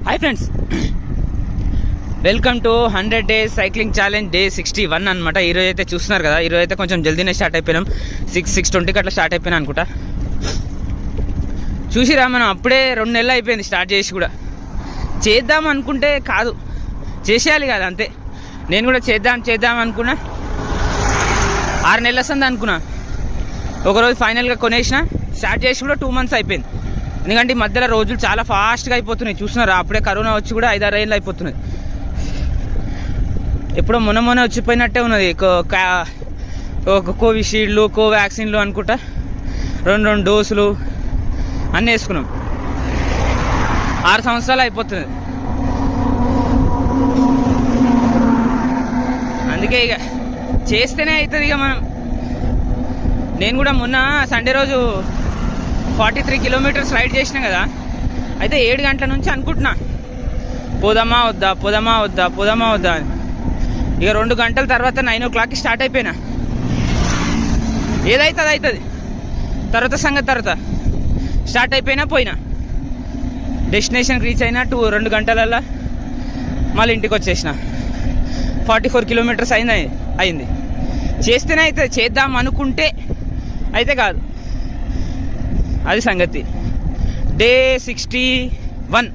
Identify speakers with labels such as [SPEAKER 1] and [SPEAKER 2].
[SPEAKER 1] Hi friends, welcome to 100 days cycling challenge day 61 అనమాట. ఈరోజు అయితే చూస్తున్నారు కదా, ఈరోజు అయితే కొంచెం జల్దీనే స్టార్ట్ అయిపోయినాం. 6:20 అట్లా స్టార్ట్ అయిపోయినా అనుకుంటా. చూసిరా, మనం అప్పుడే 2 నెలలు అయిపోయింది స్టార్ట్ చేసి. కూడా చేద్దాం అనుకుంటే కాదు, చేసేయాలి కదా, అంతే. నేను కూడా చేద్దాం అనుకున్నా. 6 నెలల సంది అనుకున్నా. ఒకరోజు ఫైనల్గా కొనేసిన, స్టార్ట్ చేసి కూడా 2 months అయిపోయింది. ఎందుకంటే ఈ మధ్యలో రోజులు చాలా ఫాస్ట్గా అయిపోతున్నాయి. చూస్తున్నారా, అప్పుడే కరోనా వచ్చి కూడా 5-6 ఏళ్ళు అయిపోతున్నాయి. ఎప్పుడో మొన్న వచ్చిపోయినట్టే ఉన్నది. కోవిషీల్డ్లు, కోవాక్సిన్లు అనుకుంటా 2 డోసులు అన్నీ వేసుకున్నాం. 6 సంవత్సరాలు అయిపోతుంది. అందుకే ఇక చేస్తేనే అవుతుంది. ఇక నేను కూడా మొన్న సండే రోజు 43 kilometers రైడ్ చేసిన కదా. అయితే 7 గంటల నుంచి అనుకుంటున్నా, పోదామా వద్దా అని. ఇక 2 గంటల తర్వాత 9 o'clockకి స్టార్ట్ అయిపోయినా. ఏదైతే అది అవుతుంది, తర్వాత సంగతి తర్వాత. స్టార్ట్ అయిపోయినా పోయినా, డెస్టినేషన్కి రీచ్ అయినా 2 గంటలల్లో మళ్ళీ ఇంటికి వచ్చేసిన. 44 kilometers అయింది. చేస్తేనే అవుతుంది, చేద్దాం అనుకుంటే అయితే కాదు. అది సంగతి. డే 61.